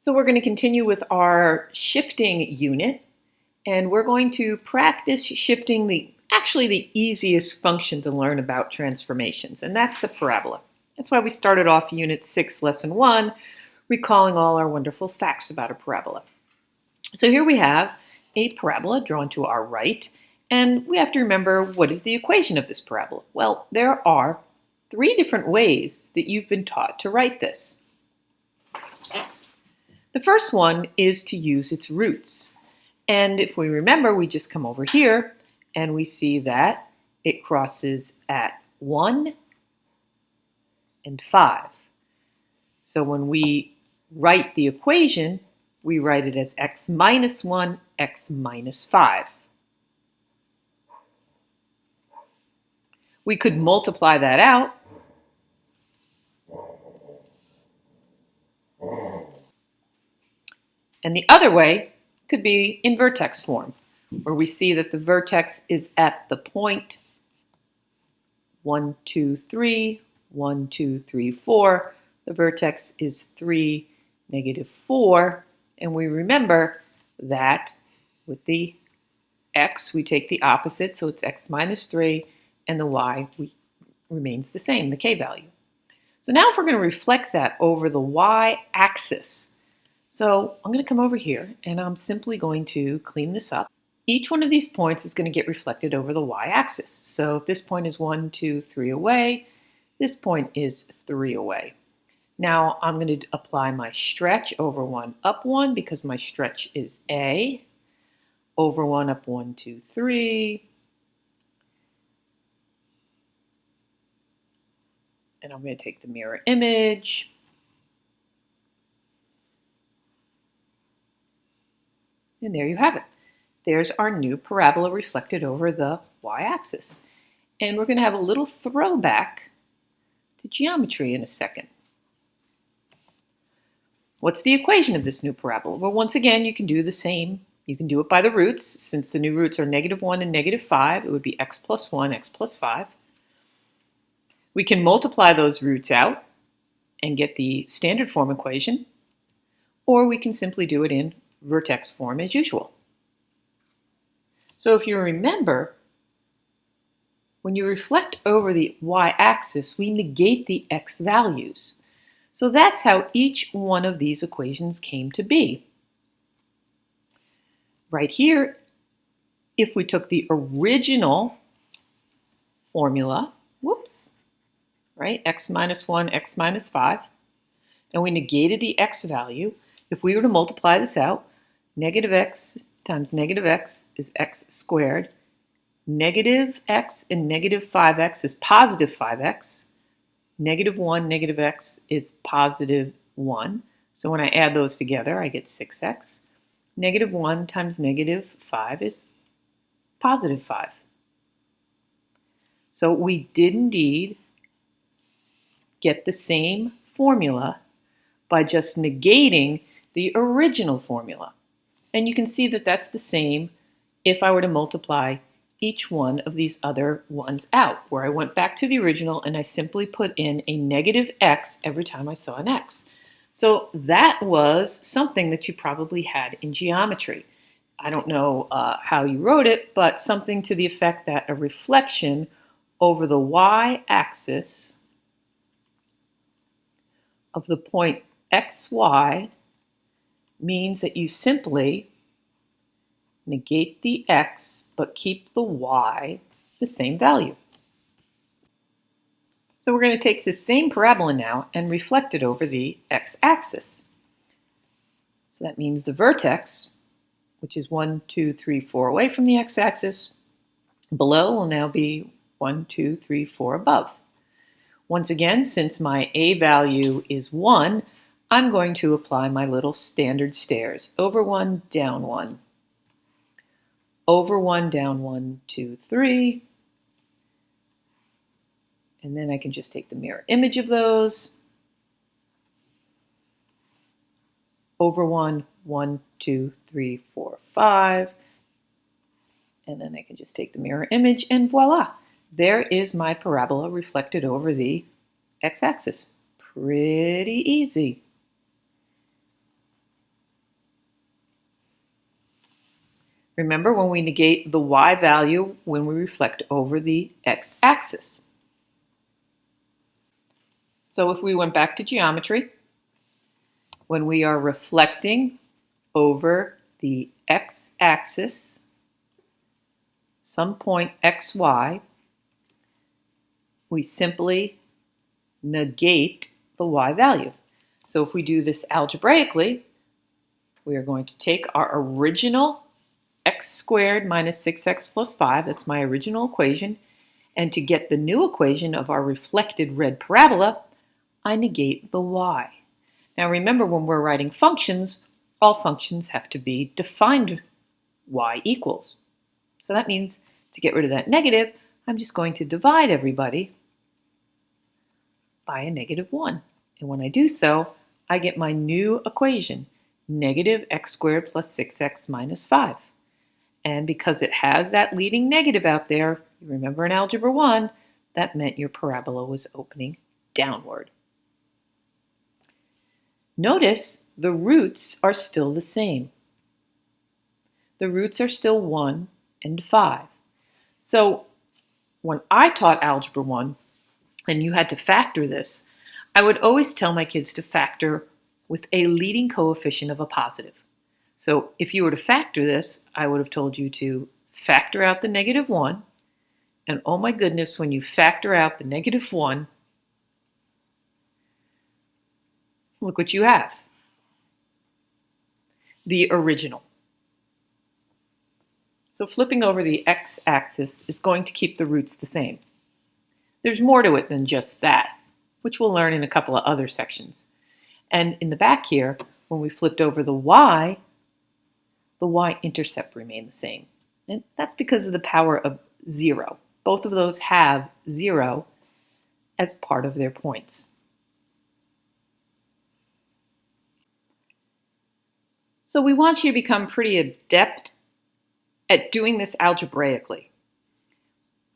So we're going to continue with our shifting unit, and we're going to practice shifting actually the easiest function to learn about transformations, and that's the parabola. That's why we started off Unit 6, Lesson 1, recalling all our wonderful facts about a parabola. So here we have a parabola drawn to our right, and we have to remember, what is the equation of this parabola? Well, there are 3 different ways that you've been taught to write this. The first one is to use its roots. And if we remember, we just come over here and we see that it crosses at 1 and 5. So when we write the equation, we write it as x minus 1, x minus 5. We could multiply that out. And the other way could be in vertex form, where we see that the vertex is at the point 1, 2, 3, 1, 2, 3, 4. The vertex is 3, negative 4. And we remember that with the x, we take the opposite, so it's x minus 3, and the y remains the same, the k value. So now if we're going to reflect that over the y-axis, so I'm going to come over here and I'm simply going to clean this up. Each one of these points is going to get reflected over the y-axis. So if this point is 1, 2, 3 away, this point is 3 away. Now I'm going to apply my stretch over 1, up 1, because my stretch is A, over 1, up 1, 2, 3. And I'm going to take the mirror image. And there you have it. There's our new parabola reflected over the y-axis. And we're going to have a little throwback to geometry in a second. What's the equation of this new parabola? Well, once again, you can do the same. You can do it by the roots. Since the new roots are negative 1 and negative 5, it would be x plus 1, x plus 5. We can multiply those roots out and get the standard form equation, or we can simply do it in vertex form as usual. So if you remember, when you reflect over the y-axis, we negate the x values. So that's how each one of these equations came to be. Right here, if we took the original formula, right, x minus 1, x minus 5, and we negated the x value, if we were to multiply this out, negative x times negative x is x squared. Negative x and negative 5x is positive 5x. Negative 1, negative x is positive 1. So when I add those together, I get 6x. Negative 1 times negative 5 is positive 5. So we did indeed get the same formula by just negating the original formula. And you can see that that's the same if I were to multiply each one of these other ones out, where I went back to the original and I simply put in a negative x every time I saw an x. So that was something that you probably had in geometry. I don't know how you wrote it, but something to the effect that a reflection over the y-axis of the point xy means that you simply negate the x but keep the y the same value. So we're going to take this same parabola now and reflect it over the x-axis. So that means the vertex, which is 1, 2, 3, 4 away from the x-axis, below will now be 1, 2, 3, 4 above. Once again, since my a value is 1, I'm going to apply my little standard stairs. Over 1, down 1. Over 1, down 1, 2, 3. And then I can just take the mirror image of those. Over 1, 1, 2, 3, 4, 5. And then I can just take the mirror image and voila. There is my parabola reflected over the x-axis. Pretty easy. Remember when we negate the y value when we reflect over the x-axis. So if we went back to geometry, when we are reflecting over the x-axis, some point xy, we simply negate the y value. So if we do this algebraically, we are going to take our original x squared minus 6x plus 5, that's my original equation, and to get the new equation of our reflected red parabola, I negate the y. Now remember, when we're writing functions, all functions have to be defined y equals. So that means to get rid of that negative, I'm just going to divide everybody by a -1. And when I do so, I get my new equation, negative x squared plus 6x minus 5. And because it has that leading negative out there, you remember in Algebra 1, that meant your parabola was opening downward. Notice the roots are still the same. The roots are still 1 and 5. So when I taught Algebra 1, and you had to factor this, I would always tell my kids to factor with a leading coefficient of a positive. So if you were to factor this, I would have told you to factor out the -1, and oh my goodness, when you factor out the -1, look what you have. The original. So flipping over the x-axis is going to keep the roots the same. There's more to it than just that, which we'll learn in a couple of other sections. And in the back here, when we flipped over the y-intercept remained the same. And that's because of the power of 0. Both of those have 0 as part of their points. So we want you to become pretty adept at doing this algebraically.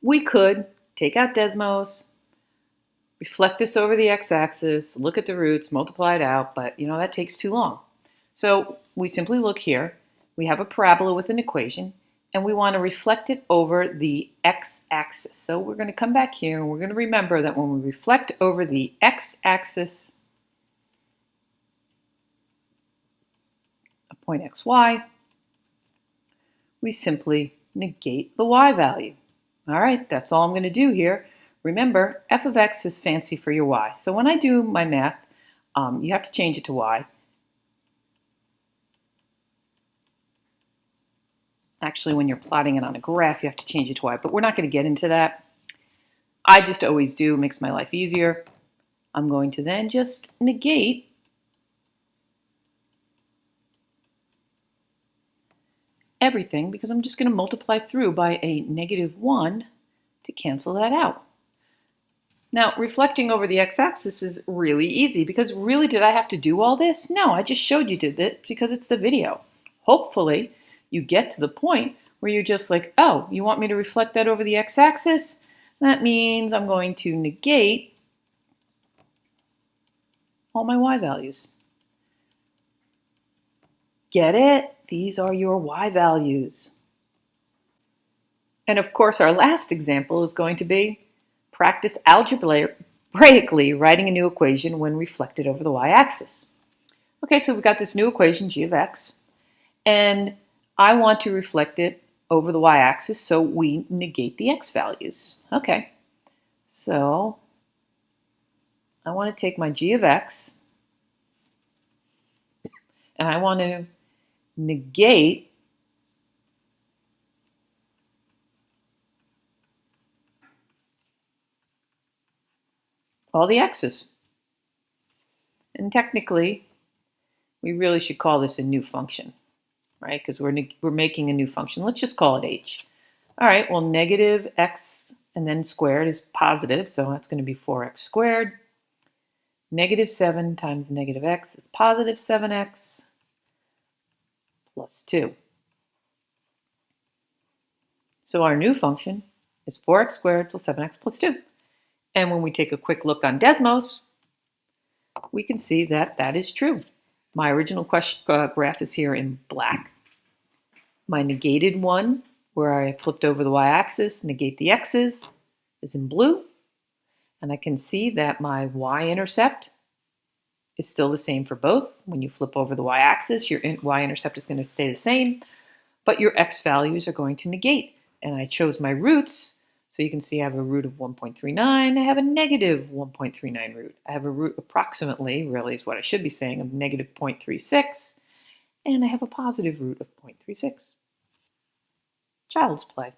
We could take out Desmos, reflect this over the x-axis, look at the roots, multiply it out, but that takes too long. So we simply look here. We have a parabola with an equation, and we want to reflect it over the x-axis. So we're going to come back here, and we're going to remember that when we reflect over the x-axis, a point xy, we simply negate the y value. All right, that's all I'm going to do here. Remember, f of x is fancy for your y. So when I do my math, you have to change it to y. Actually, when you're plotting it on a graph, you have to change it to y, but we're not going to get into that. I just always do, it makes my life easier. I'm going to then just negate everything because I'm just going to multiply through by a -1 to cancel that out. Now, reflecting over the x-axis is really easy because really, did I have to do all this? No, I just showed you did it because it's the video. Hopefully, you get to the point where you're just like, oh, you want me to reflect that over the x-axis? That means I'm going to negate all my y values. Get it? These are your y values. And of course, our last example is going to be practice algebraically writing a new equation when reflected over the y-axis. Okay, so we've got this new equation, g of x, and I want to reflect it over the y-axis, so we negate the x values. Okay, so I want to take my g of x, and I want to negate all the x's. And technically, we really should call this a new function, right? Because we're making a new function. Let's just call it h. All right, well, negative x and then squared is positive, so that's going to be 4x squared. Negative 7 times negative x is positive 7x plus 2. So our new function is 4x squared plus 7x plus 2. And when we take a quick look on Desmos, we can see that that is true. My original graph is here in black. My negated one, where I flipped over the y-axis, negate the x's, is in blue. And I can see that my y-intercept is still the same for both. When you flip over the y-axis, your y-intercept is going to stay the same, but your x values are going to negate. And I chose my roots, so you can see I have a root of 1.39, I have a negative 1.39 root. I have a root approximately, really is what I should be saying, of negative 0.36, and I have a positive root of 0.36. Child's play.